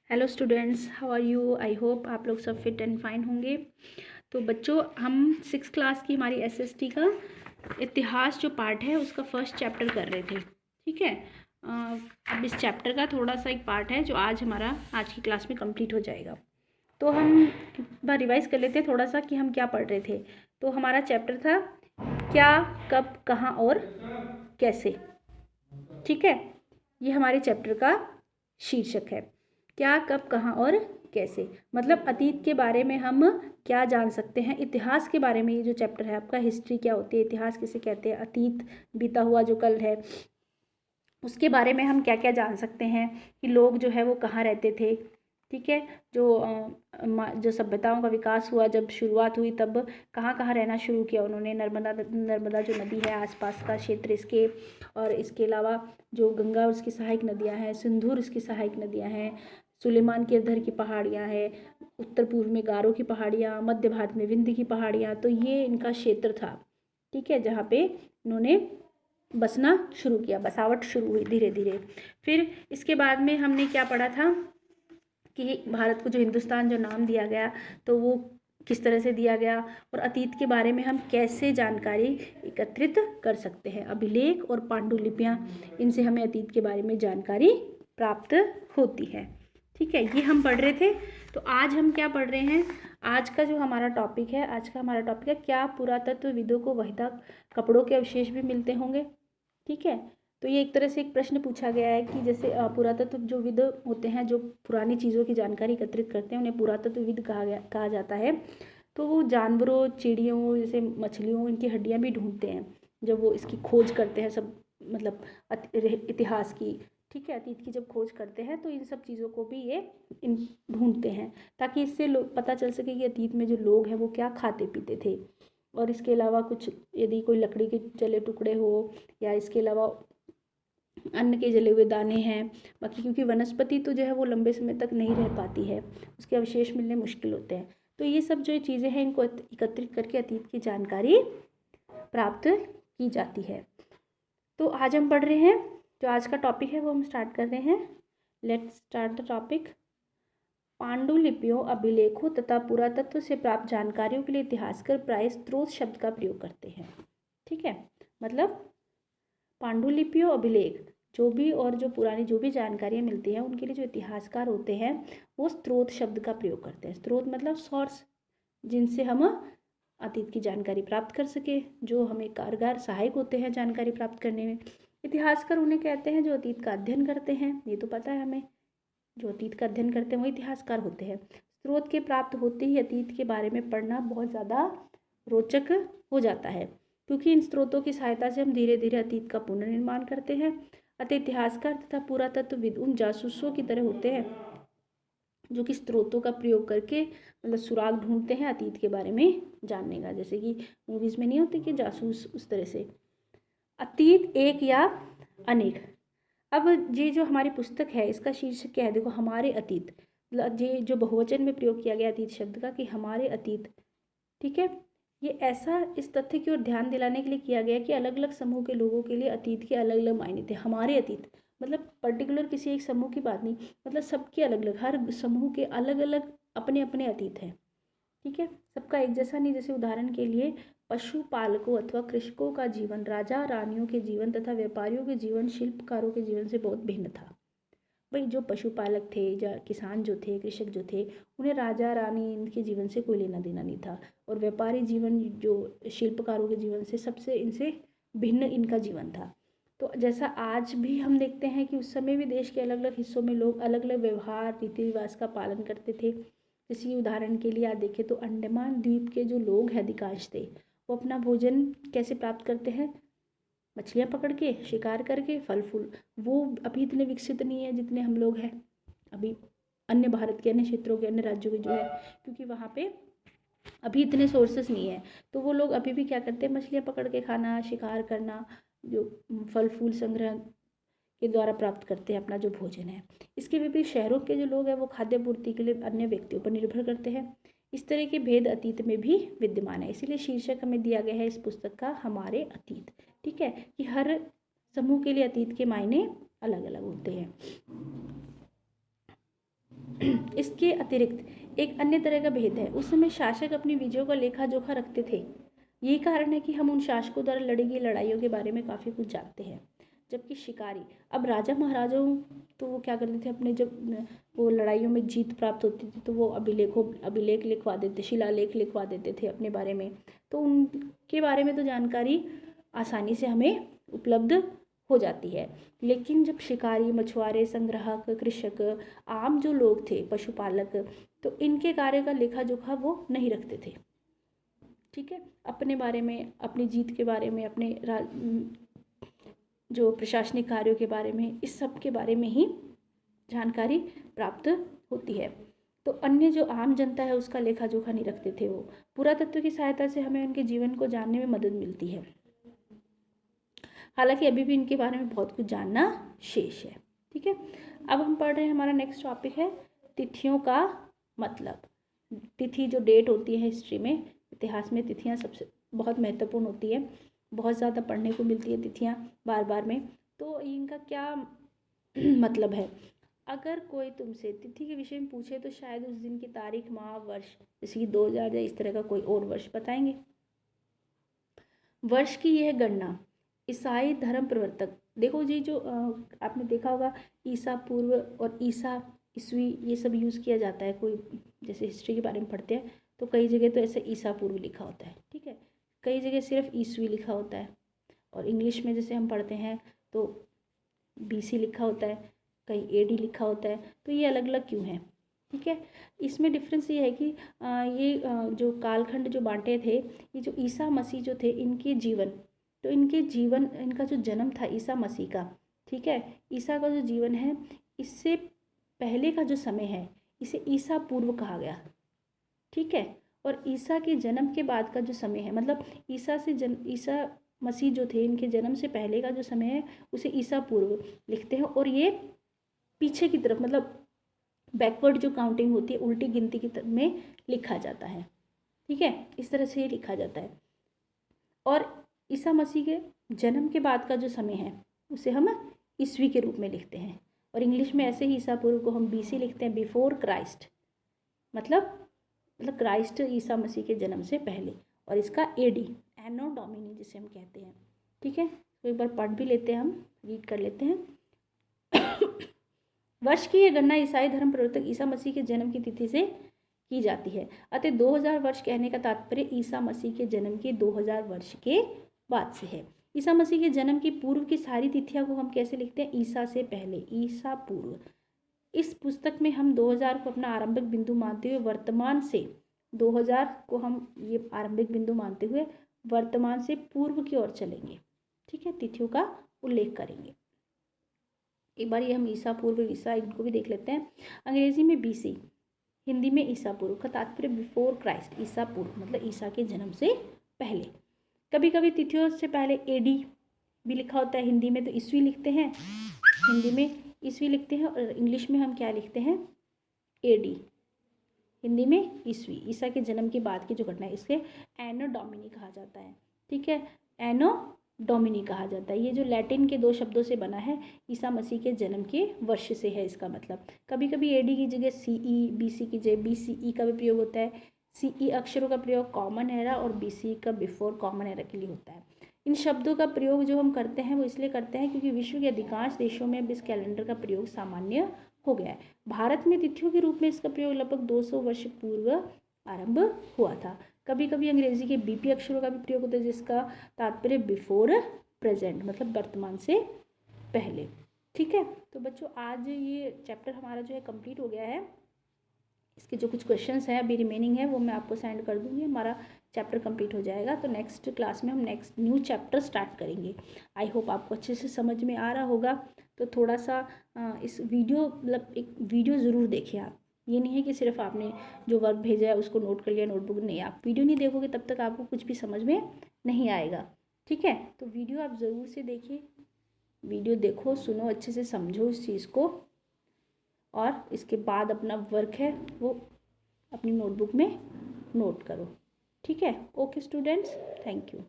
Hello students, how are you. I hope आप लोग सब फिट एंड फाइन होंगे। तो बच्चों, हम 6th क्लास की हमारी एसएसटी का इतिहास जो पार्ट है उसका फर्स्ट चैप्टर कर रहे थे। ठीक है। अब इस चैप्टर का थोड़ा सा एक पार्ट है जो आज हमारा आज की क्लास में कंप्लीट हो जाएगा। तो हम एक बार रिवाइज कर लेते हैं थोड़ा सा कि हम क्या पढ़ रहे थे। तो हमारा चैप्टर था क्या, कब, कहाँ और कैसे। ठीक है, ये हमारे चैप्टर का शीर्षक है। क्या, कब, कहाँ और कैसे, मतलब अतीत के बारे में हम क्या जान सकते हैं। इतिहास के बारे में ये जो चैप्टर है आपका, हिस्ट्री क्या होती है, इतिहास किसे कहते हैं, अतीत बीता हुआ जो कल है उसके बारे में हम क्या क्या जान सकते हैं कि लोग जो है वो कहाँ रहते थे। ठीक है, जो सभ्यताओं का विकास हुआ, जब शुरुआत हुई तब कहाँ कहाँ रहना शुरू किया उन्होंने। नर्मदा जो नदी है आसपास का क्षेत्र इसके, और इसके अलावा जो गंगा और उसकी सहायक नदियाँ हैं, सिंधु उसकी सहायक नदियाँ हैं, सुलेमान के इधर की पहाड़ियाँ हैं, उत्तर पूर्व में गारो की पहाड़ियाँ, मध्य भारत में विंध्य की पहाड़ियाँ। तो ये इनका क्षेत्र था। ठीक है, जहाँ पे इन्होंने बसना शुरू किया, बसावट शुरू हुई धीरे धीरे। फिर इसके बाद में हमने क्या पढ़ा था कि भारत को जो हिंदुस्तान जो नाम दिया गया तो वो किस तरह से दिया गया, और अतीत के बारे में हम कैसे जानकारी एकत्रित कर सकते हैं। अभिलेख और पांडुलिपियाँ, इनसे हमें अतीत के बारे में जानकारी प्राप्त होती है। ठीक है, ये हम पढ़ रहे थे। तो आज हम क्या पढ़ रहे हैं, आज का जो हमारा टॉपिक है, आज का हमारा टॉपिक है क्या पुरातत्वविदों को वहीदा कपड़ों के अवशेष भी मिलते होंगे। ठीक है, तो ये एक तरह से एक प्रश्न पूछा गया है कि जैसे पुरातत्व जो विद होते हैं, जो पुरानी चीज़ों की जानकारी एकत्रित करते हैं, उन्हें पुरातत्वविद कहा जाता है। तो वो जानवरों, चिड़ियों, जैसे मछलियों, इनकी हड्डियां भी ढूंढते हैं जब वो इसकी खोज करते हैं, सब मतलब इतिहास की। ठीक है, अतीत की जब खोज करते हैं तो इन सब चीज़ों को भी ये इन ढूंढते हैं, ताकि इससे पता चल सके कि अतीत में जो लोग हैं वो क्या खाते पीते थे। और इसके अलावा कुछ यदि कोई लकड़ी के जले टुकड़े हो, या इसके अलावा अन्न के जले हुए दाने हैं, बाकी क्योंकि वनस्पति तो जो है वो लंबे समय तक नहीं रह पाती है, उसके अवशेष मिलने मुश्किल होते हैं। तो ये सब जो चीज़ें हैं इनको एकत्रित करके अतीत की जानकारी प्राप्त की जाती है। तो आज हम पढ़ रहे हैं, जो आज का टॉपिक है वो हम स्टार्ट कर रहे हैं। Let's start the topic. पांडुलिपियों, अभिलेखों तथा पुरातत्व से प्राप्त जानकारियों के लिए इतिहासकार प्रायः स्रोत शब्द का प्रयोग करते हैं। ठीक है, मतलब पांडुलिपियों, अभिलेख जो भी और जो पुरानी जो भी जानकारियाँ मिलती हैं उनके लिए जो इतिहासकार होते हैं वो स्रोत शब्द का प्रयोग करते हैं। स्रोत मतलब सोर्स, जिनसे हम अतीत की जानकारी प्राप्त कर सके, जो हमें कारगर सहायक होते हैं जानकारी प्राप्त करने में। इतिहासकार उन्हें कहते हैं जो अतीत का अध्ययन करते हैं, ये तो पता है हमें। जो अतीत का अध्ययन करते हैं वो इतिहासकार होते हैं। स्रोत के प्राप्त होते ही अतीत के बारे में पढ़ना बहुत ज़्यादा रोचक हो जाता है, क्योंकि इन स्रोतों की सहायता से हम धीरे धीरे अतीत का पुनर्निर्माण करते हैं। अतः इतिहासकार तथा पुरातत्वविद उन जासूसों की तरह होते हैं जो कि स्रोतों का प्रयोग करके मतलब सुराग ढूंढते हैं अतीत के बारे में जानने का। जैसे कि मूवीज़ में नहीं होते कि जासूस, उस तरह से। अतीत एक या अनेक। अब ये जो हमारी पुस्तक है इसका शीर्षक क्या है, देखो, हमारे अतीत। मतलब ये जो बहुवचन में प्रयोग किया गया अतीत शब्द का, कि हमारे अतीत। ठीक है, ये ऐसा इस तथ्य की ओर ध्यान दिलाने के लिए किया गया कि अलग अलग समूह के लोगों के लिए अतीत के अलग अलग मायने थे। हमारे अतीत मतलब पर्टिकुलर किसी एक समूह की बात नहीं, मतलब सबके अलग अलग, हर समूह के अलग अलग अपने अपने अतीत हैं। ठीक है, सबका एक जैसा नहीं। जैसे उदाहरण के लिए पशुपालकों अथवा कृषकों का जीवन राजा रानियों के जीवन तथा व्यापारियों के जीवन शिल्पकारों के जीवन से बहुत भिन्न था। भाई, जो पशुपालक थे या किसान जो थे, कृषक जो थे, उन्हें राजा रानी इनके जीवन से कोई लेना देना नहीं था। और व्यापारी जीवन जो शिल्पकारों के जीवन से सबसे इनसे भिन्न इनका जीवन था। तो जैसा आज भी हम देखते हैं कि उस समय भी देश के अलग अलग हिस्सों में लोग अलग अलग व्यवहार रीति रिवाज का पालन करते थे। जैसे उदाहरण के लिए आप देखें तो अंडमान द्वीप के जो लोग हैं अधिकांश थे, वो अपना भोजन कैसे प्राप्त करते हैं, मछलियाँ पकड़ के, शिकार करके, फल फूल। वो अभी इतने विकसित नहीं है जितने हम लोग हैं अभी, अन्य भारत के अन्य क्षेत्रों के अन्य राज्यों के जो है, क्योंकि वहाँ पे अभी इतने सोर्सेस नहीं है। तो वो लोग अभी भी क्या करते हैं, मछलियाँ पकड़ के खाना, शिकार करना, जो फल फूल संग्रह के द्वारा प्राप्त करते हैं अपना जो भोजन है। इसके विपरीत शहरों के जो लोग हैं वो खाद्य पूर्ति के लिए अन्य व्यक्तियों पर निर्भर करते हैं। इस तरह के भेद अतीत में भी विद्यमान है, इसीलिए शीर्षक हमें दिया गया है इस पुस्तक का हमारे अतीत। ठीक है, कि हर समूह के लिए अतीत के मायने अलग अलग होते हैं। इसके अतिरिक्त एक अन्य तरह का भेद है। उस समय शासक अपनी विजयों का लेखा जोखा रखते थे। यही कारण है कि हम उन शासकों द्वारा लड़ी गई लड़ाइयों के बारे में काफ़ी कुछ जानते हैं। जबकि शिकारी, अब राजा महाराजाओं तो वो क्या करते थे, अपने जब वो लड़ाइयों में जीत प्राप्त होती थी तो वो अभिलेख लिखवा देते, शिलालेख लिखवा देते थे अपने बारे में। तो उनके बारे में तो जानकारी आसानी से हमें उपलब्ध हो जाती है। लेकिन जब शिकारी, मछुआरे, संग्राहक, कृषक, आम जो लोग थे, पशुपालक, तो इनके कार्य का लेखा जोखा वो नहीं रखते थे। ठीक है, अपने बारे में, अपनी जीत के बारे में, अपने जो प्रशासनिक कार्यों के बारे में, इस सब के बारे में ही जानकारी प्राप्त होती है। तो अन्य जो आम जनता है उसका लेखा जोखा नहीं रखते थे वो। पुरातत्व की सहायता से हमें उनके जीवन को जानने में मदद मिलती है। हालांकि अभी भी इनके बारे में बहुत कुछ जानना शेष है। ठीक है, अब हम पढ़ रहे हैं, हमारा नेक्स्ट टॉपिक है तिथियों का मतलब। तिथि जो डेट होती है हिस्ट्री में, इतिहास में तिथियां सबसे बहुत महत्वपूर्ण होती है, बहुत ज़्यादा पढ़ने को मिलती है तिथियां बार बार में। तो इनका क्या मतलब है? अगर कोई तुमसे तिथि के विषय में पूछे तो शायद उस दिन की तारीख, माह, वर्ष, जैसे कि 2000 या इस तरह का कोई और वर्ष बताएंगे। वर्ष की यह गणना ईसाई धर्म प्रवर्तक, देखो जी, जो आपने देखा होगा ईसा पूर्व और ईसा ईस्वी ये सब यूज़ किया जाता है। कोई जैसे हिस्ट्री के बारे में पढ़ते हैं तो कई जगह तो ऐसे ईसा पूर्व लिखा होता है, ठीक है, कई जगह सिर्फ ईस्वी लिखा होता है। और इंग्लिश में जैसे हम पढ़ते हैं तो बीसी लिखा होता है, कहीं एडी लिखा होता है। तो ये अलग अलग क्यों है? ठीक है, इसमें डिफरेंस ये है कि जो कालखंड जो बांटे थे, ये जो ईसा मसीह जो थे, इनके जीवन, तो इनके जीवन, इनका जो जन्म था ईसा मसीह का, ठीक है, ईसा का जो जीवन है, इससे पहले का जो समय है इसे ईसा पूर्व कहा गया। ठीक है, और ईसा के जन्म के बाद का जो समय है, मतलब ईसा मसीह जो थे, इनके जन्म से पहले का जो समय है उसे ईसा पूर्व लिखते हैं। और ये पीछे की तरफ, मतलब बैकवर्ड जो काउंटिंग होती है, उल्टी गिनती की तरफ में लिखा जाता है। ठीक है, इस तरह से ये लिखा जाता है। और ईसा मसीह के जन्म के बाद का जो समय है उसे हम ईस्वी के रूप में लिखते हैं। और इंग्लिश में ऐसे ही ईसा पूर्व को हम बीसी लिखते हैं, बिफोर क्राइस्ट, मतलब क्राइस्ट ईसा मसीह के जन्म से पहले। और इसका एडी, एनो डोमिनी जिसे हम कहते हैं। ठीक है, तो एक बार पढ़ भी लेते हैं, हम रीड कर लेते हैं। वर्ष की यह गणना ईसाई धर्म प्रवर्तक ईसा मसीह के जन्म की तिथि से की जाती है। अतः 2000 वर्ष कहने का तात्पर्य ईसा मसीह के जन्म के 2000 वर्ष के बाद से है। ईसा मसीह के जन्म की पूर्व की सारी तिथियां को हम कैसे लिखते हैं? ईसा से पहले, ईसा पूर्व। इस पुस्तक में हम 2000 को अपना आरंभिक बिंदु मानते हुए वर्तमान से 2000 को हम ये आरंभिक बिंदु मानते हुए वर्तमान से पूर्व की ओर चलेंगे। ठीक है, तिथियों का उल्लेख करेंगे। एक बार ये हम ईसा पूर्व, ईसा, इनको भी देख लेते हैं। अंग्रेजी में बीसी, हिंदी में ईसा पूर्व का तात्पर्य बिफोर क्राइस्ट, ईसा पूर्व मतलब ईसा के जन्म से पहले। कभी कभी तिथियों से पहले एडी भी लिखा होता है, हिंदी में तो ईस्वी लिखते हैं, हिंदी में ईस्वी लिखते हैं, और इंग्लिश में हम क्या लिखते हैं? एडी, हिंदी में ईस्वी, ईसा के जन्म के बाद की जो घटना है, इसे एनो डोमिनी कहा जाता है। ठीक है, एनो डोमिनी कहा जाता है। ये जो लैटिन के 2 शब्दों से बना है, ईसा मसीह के जन्म के वर्ष से है इसका मतलब। कभी कभी एडी की जगह सीई, बीसी की जगह बीसीई का भी प्रयोग होता है। सीई अक्षरों का प्रयोग कॉमन एरा और बीसी का बिफोर कॉमन एरा के लिए होता है। इन शब्दों का प्रयोग जो हम करते हैं वो इसलिए करते हैं क्योंकि विश्व के अधिकांश देशों में अब इस कैलेंडर का प्रयोग सामान्य हो गया है। भारत में तिथियों के रूप में इसका प्रयोग लगभग 200 वर्ष पूर्व आरंभ हुआ था। कभी कभी अंग्रेजी के बीपी अक्षरों का भी प्रयोग होता है, जिसका तात्पर्य बिफोर प्रेजेंट, मतलब वर्तमान से पहले। ठीक है, तो बच्चों आज ये चैप्टर हमारा जो है कंप्लीट हो गया है। इसके जो कुछ क्वेश्चंस हैं अभी रिमेनिंग है वो मैं आपको सेंड कर दूँगी, हमारा चैप्टर कंप्लीट हो जाएगा। तो नेक्स्ट क्लास में हम नेक्स्ट न्यू चैप्टर स्टार्ट करेंगे। आई होप आपको अच्छे से समझ में आ रहा होगा। तो थोड़ा सा इस वीडियो, मतलब एक वीडियो ज़रूर देखें आप। ये नहीं है कि सिर्फ आपने जो वर्क भेजा है उसको नोट कर लिया नोटबुक, नहीं, आप वीडियो नहीं देखोगे तब तक आपको कुछ भी समझ में नहीं आएगा। ठीक है, तो वीडियो आप ज़रूर से देखिए, वीडियो देखो, सुनो, अच्छे से समझो इस चीज़ को, और इसके बाद अपना वर्क है वो अपनी नोटबुक में नोट करो। ठीक है, ओके स्टूडेंट्स, थैंक यू।